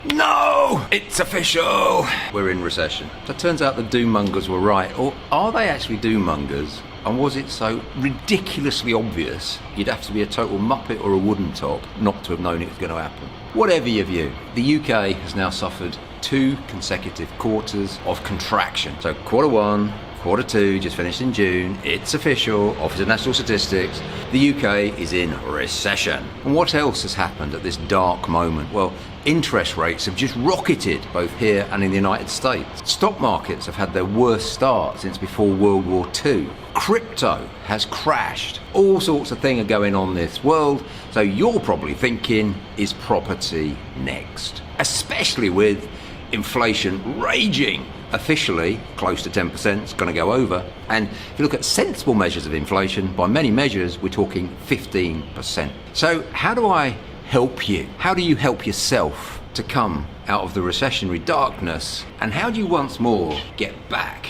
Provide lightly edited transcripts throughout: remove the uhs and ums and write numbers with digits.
No! It's official! We're in recession. So it turns out the doom-mongers were right. Or are they actually doom-mongers? And was it so ridiculously obvious you'd have to be a total muppet or a wooden top not to have known it was going to happen? Whatever your view, the UK has now suffered 2 consecutive quarters of contraction. So quarter 1, quarter 2 just finished in June. It's official. Office of National Statistics. The UK is in recession. And what else has happened at this dark moment? Well, interest rates have just rocketed both here and in the United States. Stock markets have had their worst start since before World War II. Crypto has crashed. All sorts of things are going on in this world. So you're probably thinking, is property next? Especially with inflation raging. Officially, close to 10%, it's going to go over. And if you look at sensible measures of inflation, by many measures, we're talking 15%. So how do I help you? How do you help yourself to come out of the recessionary darkness? And how do you once more get back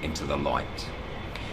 into the light?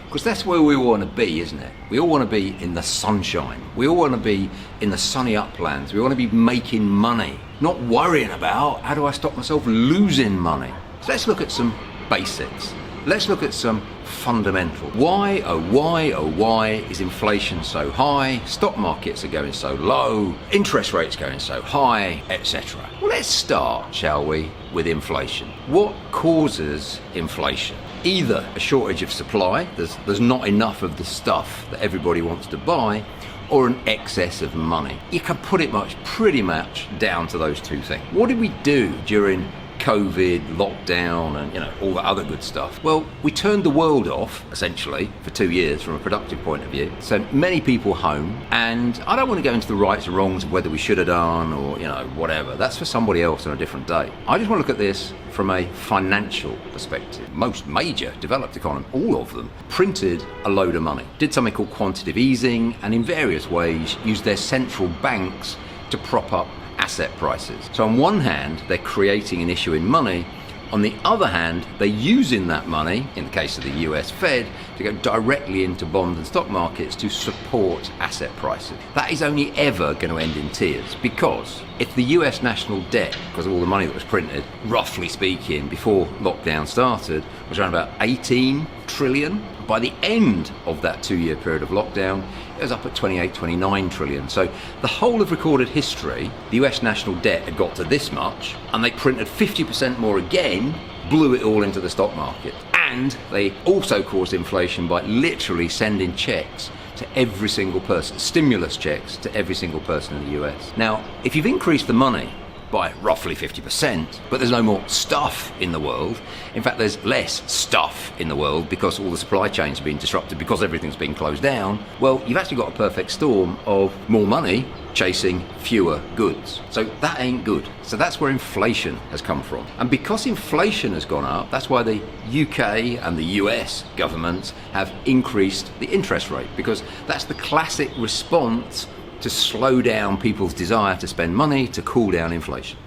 Because that's where we want to be, isn't it? We all want to be in the sunshine. We all want to be in the sunny uplands. We want to be making money, not worrying about how do I stop myself losing money. So let's look at some basics. Let's look at some fundamental. Why, oh why is inflation so high? Stock markets are going so low, interest rates going so high, etc. Well, let's start, shall we, with inflation. What causes inflation? Either a shortage of supply, there's not enough of the stuff that everybody wants to buy, or an excess of money. You can put it pretty much down to those 2 things. What did we do during COVID, lockdown, and all the other good stuff? Well, we turned the world off, essentially, for 2 years from a productive point of view. So many people home, and I don't want to go into the rights and wrongs of whether we should have done or, whatever. That's for somebody else on a different day. I just want to look at this from a financial perspective. Most major developed economies, all of them, printed a load of money, did something called quantitative easing, and in various ways used their central banks to prop up asset prices. So on one hand, they're creating and issuing money. On the other hand, they're using that money, in the case of the US Fed, to go directly into bond and stock markets to support asset prices. That is only ever going to end in tears, because if the US national debt, because of all the money that was printed, roughly speaking, before lockdown started, was around about 18 trillion, by the end of that 2-year period of lockdown, it was up at 28, 29 trillion. So the whole of recorded history, the US national debt had got to this much, and they printed 50% more again, blew it all into the stock market. And they also caused inflation by literally sending checks to every single person, stimulus checks to every single person in the US. Now, if you've increased the money by roughly 50%, but there's no more stuff in the world. In fact, there's less stuff in the world because all the supply chains have been disrupted, because everything's been closed down. Well, you've actually got a perfect storm of more money chasing fewer goods. So that ain't good. So that's where inflation has come from. And because inflation has gone up, that's why the UK and the US governments have increased the interest rate, because that's the classic response to slow down people's desire to spend money, to cool down inflation.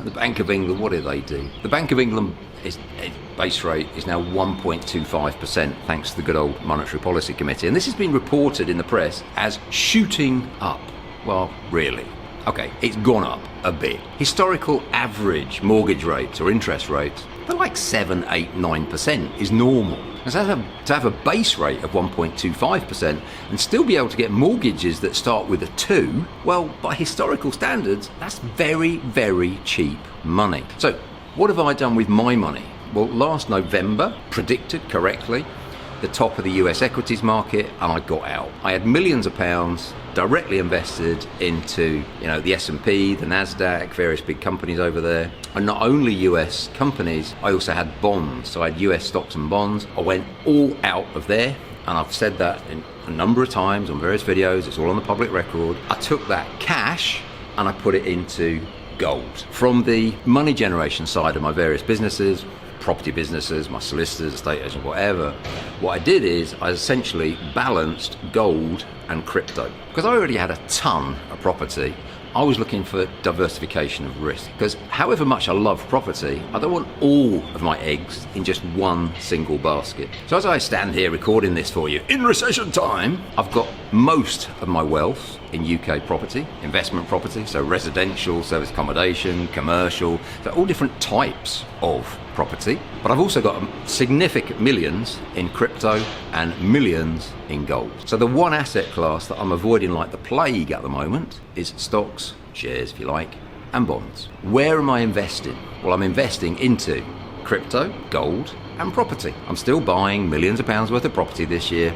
The Bank of England, what do they do? The Bank of England base rate is now 1.25%, thanks to the good old Monetary Policy Committee. And this has been reported in the press as shooting up. Well, really? Okay, it's gone up a bit. Historical average mortgage rates or interest rates, they're like 7, 8, 9% is normal. And so to have a base rate of 1.25% and still be able to get mortgages that start with a 2, well, by historical standards, that's very, very cheap money. So what have I done with my money? Well, last November, predicted correctly, the top of the US equities market, and I got out. I had millions of pounds directly invested into the S&P, the Nasdaq, various big companies over there. And not only US companies, I also had bonds. So I had US stocks and bonds. I went all out of there, and I've said that a number of times on various videos. It's all on the public record. I took that cash and I put it into gold. From the money generation side of my various businesses, property businesses, my solicitors, estate agents, whatever, what I did is I essentially balanced gold and crypto. Because I already had a ton of property, I was looking for diversification of risk. Because however much I love property, I don't want all of my eggs in just one single basket. So as I stand here recording this for you in recession time, I've got most of my wealth in UK property, investment property, so residential, service accommodation, commercial, so all different types of property. But I've also got significant millions in crypto and millions in gold. So the one asset class that I'm avoiding like the plague at the moment is stocks, shares if you like, and bonds. Where am I investing? Well, I'm investing into crypto, gold, and property. I'm still buying millions of pounds worth of property this year,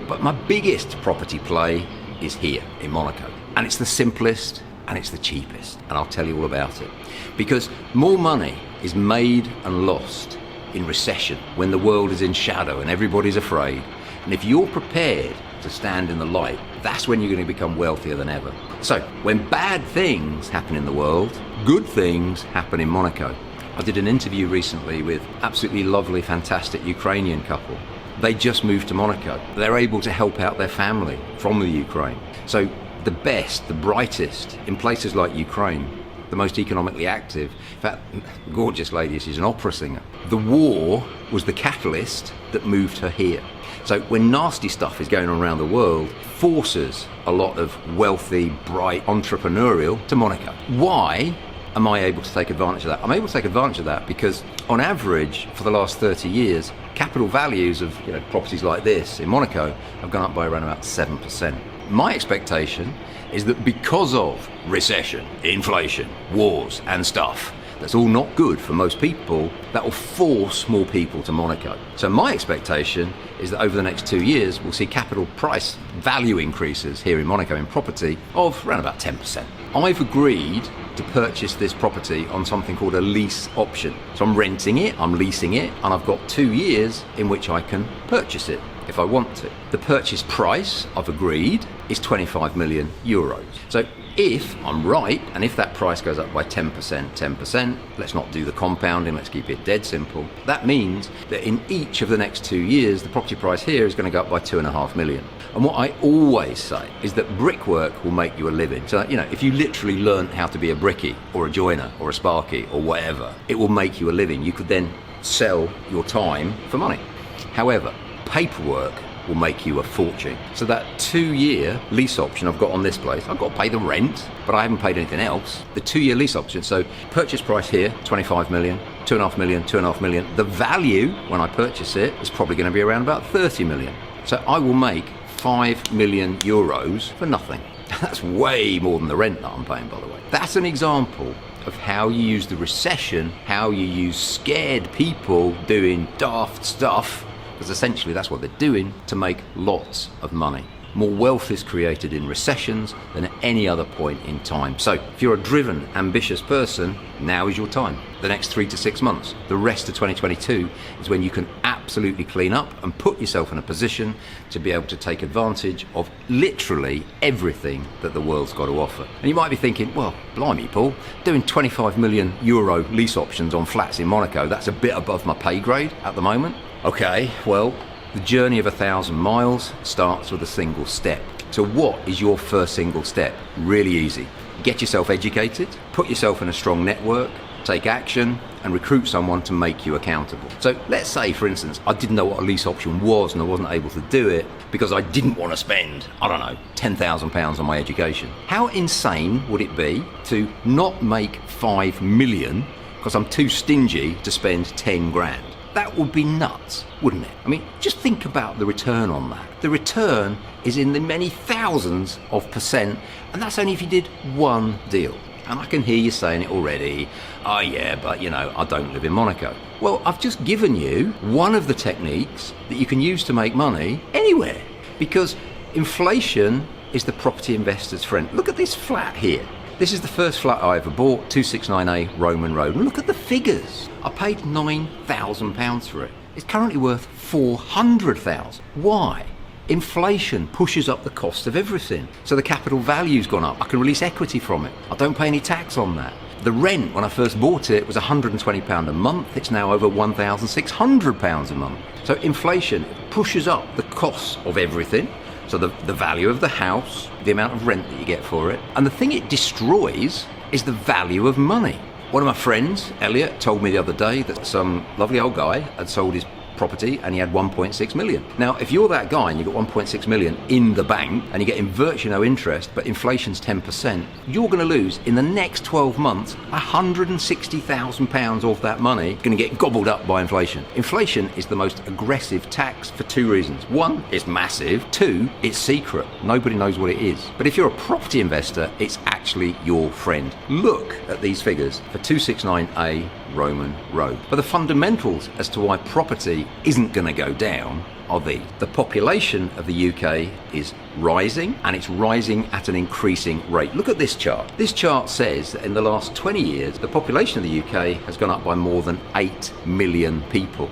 but my biggest property play is here in Monaco. And it's the simplest and it's the cheapest. And I'll tell you all about it. Because more money is made and lost in recession, when the world is in shadow and everybody's afraid. And if you're prepared to stand in the light, that's when you're going to become wealthier than ever. So when bad things happen in the world, good things happen in Monaco. I did an interview recently with absolutely lovely, fantastic Ukrainian couple. They just moved to Monaco. They're able to help out their family from the Ukraine. So the best, the brightest in places like Ukraine, the most economically active, in fact, gorgeous lady, she's an opera singer. The war was the catalyst that moved her here. So when nasty stuff is going on around the world, forces a lot of wealthy, bright, entrepreneurial to Monaco. Why am I able to take advantage of that? I'm able to take advantage of that because on average for the last 30 years, capital values of properties like this in Monaco have gone up by around about 7%. My expectation is that because of recession, inflation, wars and stuff, that's all not good for most people, that will force more people to Monaco. So my expectation is that over the next 2 years, we'll see capital price value increases here in Monaco in property of around about 10%. I've agreed to purchase this property on something called a lease option. So I'm renting it, I'm leasing it, and I've got 2 years in which I can purchase it if I want to. The purchase price I've agreed is 25 million euros. So if I'm right, and if that price goes up by 10%, let's not do the compounding, let's keep it dead simple. That means that in each of the next 2 years, the property price here is going to go up by 2.5 million. And what I always say is that brickwork will make you a living. So, if you literally learn how to be a brickie or a joiner or a sparky or whatever, it will make you a living. You could then sell your time for money. However, paperwork will make you a fortune. So that 2-year lease option I've got on this place, I've got to pay the rent, but I haven't paid anything else. The 2-year lease option, so purchase price here, 25 million, 2.5 million, 2.5 million. The value when I purchase it is probably going to be around about 30 million. So I will make 5 million euros for nothing. That's way more than the rent that I'm paying, by the way. That's an example of how you use the recession, how you use scared people doing daft stuff, because essentially that's what they're doing, to make lots of money. More wealth is created in recessions than at any other point in time. So if you're a driven, ambitious person, now is your time. The next 3 to 6 months, the rest of 2022 is when you can absolutely clean up and put yourself in a position to be able to take advantage of literally everything that the world's got to offer. And you might be thinking, well, blimey, Paul, doing 25 million euro lease options on flats in Monaco, that's a bit above my pay grade at the moment. Okay, well, the journey of 1,000 miles starts with a single step. So what is your first single step? Really easy. Get yourself educated, put yourself in a strong network, take action, and recruit someone to make you accountable. So let's say, for instance, I didn't know what a lease option was and I wasn't able to do it because I didn't want to spend, £10,000 on my education. How insane would it be to not make 5 million because I'm too stingy to spend 10 grand? That would be nuts, wouldn't it? I mean, just think about the return on that. The return is in the many thousands of %, and that's only if you did one deal. And I can hear you saying it already. Oh yeah, but I don't live in Monaco. Well, I've just given you one of the techniques that you can use to make money anywhere, because inflation is the property investor's friend. Look at this flat here. This is the first flat I ever bought, 269A Roman Road. And look at the figures. I paid £9,000 for it. It's currently worth £400,000. Why? Inflation pushes up the cost of everything. So the capital value's gone up. I can release equity from it. I don't pay any tax on that. The rent when I first bought it was £120 a month. It's now over £1,600 a month. So inflation pushes up the cost of everything. So the value of the house, the amount of rent that you get for it. And the thing it destroys is the value of money. One of my friends, Elliot, told me the other day that some lovely old guy had sold his property and he had 1.6 million. Now, if you're that guy and you've got 1.6 million in the bank and you're getting virtually no interest, but inflation's 10%, you're going to lose in the next 12 months £160,000 off that money going to get gobbled up by inflation. Inflation is the most aggressive tax for two reasons. One, it's massive. Two, it's secret. Nobody knows what it is. But if you're a property investor, it's actually your friend. Look at these figures for 269A Roman Road. But the fundamentals as to why property isn't going to go down are these. The population of the UK is rising, and it's rising at an increasing rate. Look at this chart. This chart says that in the last 20 years, the population of the UK has gone up by more than 8 million people.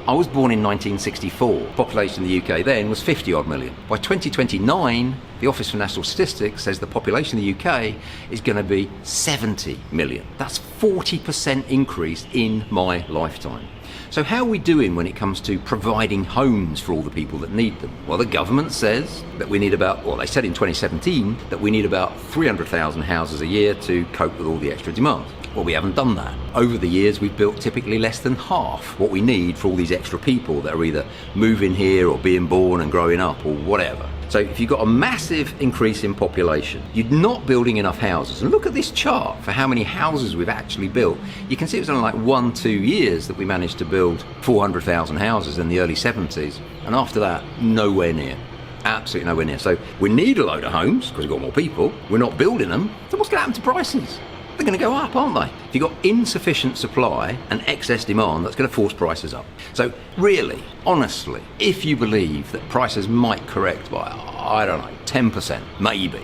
I was born in 1964. Population in the UK then was 50 odd million. By 2029, the Office for National Statistics says the population of the UK is going to be 70 million. That's 40% increase in my lifetime. So how are we doing when it comes to providing homes for all the people that need them? Well, the government says that we need they said in 2017 that we need about 300,000 houses a year to cope with all the extra demand. Well, we haven't done that. Over the years, we've built typically less than half what we need for all these extra people that are either moving here or being born and growing up or whatever. So if you've got a massive increase in population, you're not building enough houses. And look at this chart for how many houses we've actually built. You can see it was only like 1-2 years that we managed to build 400,000 houses in the early 70s. And after that, nowhere near. Absolutely nowhere near. So we need a load of homes because we've got more people. We're not building them. So what's going to happen to prices? They're going to go up, aren't they? If you've got insufficient supply and excess demand, that's going to force prices up. So really, honestly, if you believe that prices might correct by, I don't know, 10%, maybe,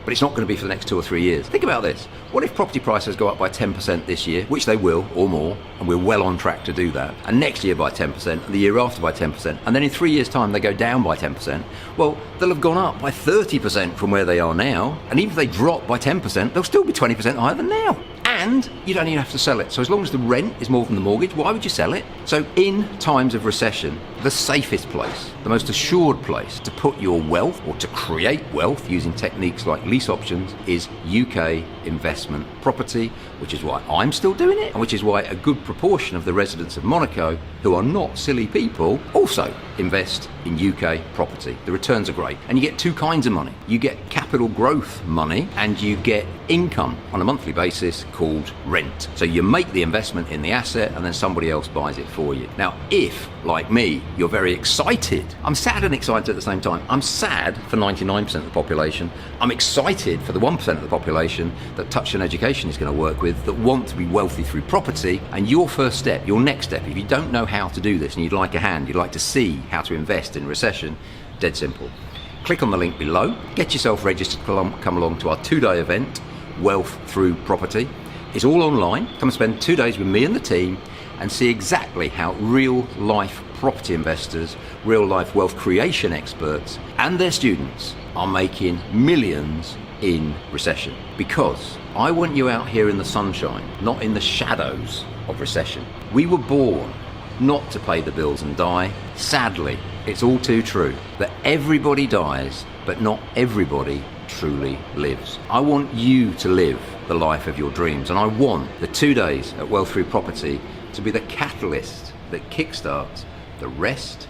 but it's not going to be for the next 2 or 3 years. Think about this. What if property prices go up by 10% this year, which they will, or more, and we're well on track to do that, and next year by 10%, and the year after by 10%, and then in 3 years' time they go down by 10%, well, they'll have gone up by 30% from where they are now, and even if they drop by 10%, they'll still be 20% higher than now. And you don't even have to sell it. So as long as the rent is more than the mortgage, why would you sell it? So in times of recession, the safest place, the most assured place to put your wealth or to create wealth using techniques like lease options is UK investment property, which is why I'm still doing it, and which is why a good proportion of the residents of Monaco, who are not silly people, also invest in UK property. The returns are great. And you get two kinds of money. You get capital growth money, and you get income on a monthly basis called rent. So you make the investment in the asset and then somebody else buys it for you. Now, if, like me, you're very excited, I'm sad and excited at the same time. I'm sad for 99% of the population. I'm excited for the 1% of the population that Touchstone Education is going to work with, that want to be wealthy through property. And your first step, your next step, if you don't know how to do this and you'd like a hand, you'd like to see how to invest in recession, dead simple. Click on the link below, get yourself registered, come along to our 2-day event, Wealth Through Property. It's all online. Come and spend 2 days with me and the team and see exactly how real life property investors, real life wealth creation experts and their students are making millions in recession. Because I want you out here in the sunshine, not in the shadows of recession. We were born not to pay the bills and die. Sadly, it's all too true that everybody dies, but not everybody truly lives. I want you to live the life of your dreams, and I want the 2 days at Wealth Through Property to be the catalyst that kickstarts the rest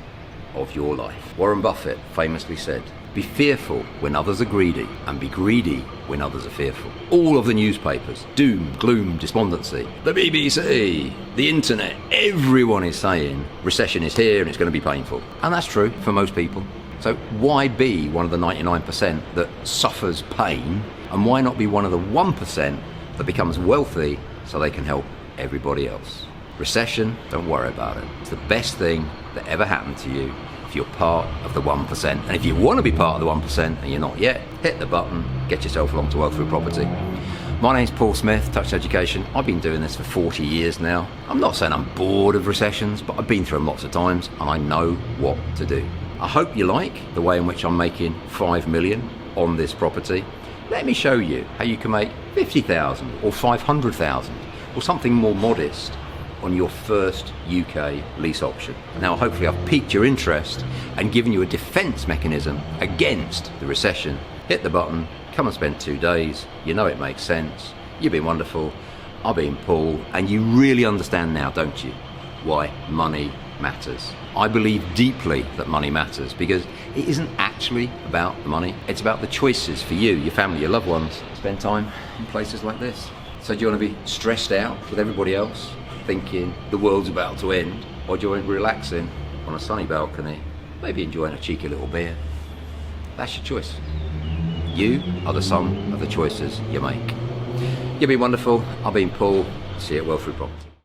of your life. Warren Buffett famously said, "Be fearful when others are greedy, and be greedy when others are fearful." All of the newspapers, doom, gloom, despondency, the BBC, the internet, everyone is saying recession is here and it's going to be painful. And that's true for most people. So why be one of the 99% that suffers pain, and why not be one of the 1% that becomes wealthy so they can help everybody else? Recession, don't worry about it. It's the best thing that ever happened to you if you're part of the 1%. And if you want to be part of the 1% and you're not yet, hit the button, get yourself along to Wealth Through Property. My name's Paul Smith, Touchstone Education. I've been doing this for 40 years now. I'm not saying I'm bored of recessions, but I've been through them lots of times and I know what to do. I hope you like the way in which I'm making 5 million on this property. Let me show you how you can make 50,000 or 500,000 or something more modest on your first UK lease option. Now, hopefully I've piqued your interest and given you a defense mechanism against the recession. Hit the button, come and spend 2 days. You know it makes sense. You've been wonderful. I've been Paul, and you really understand now, don't you, why money matters. I believe deeply that money matters because it isn't actually about the money. It's about the choices for you, your family, your loved ones. Spend time in places like this. So do you want to be stressed out with everybody else, thinking the world's about to end? Or do you want to be relaxing on a sunny balcony, maybe enjoying a cheeky little beer? That's your choice. You are the sum of the choices you make. You've been wonderful. I've been Paul. See you at Well Through Property.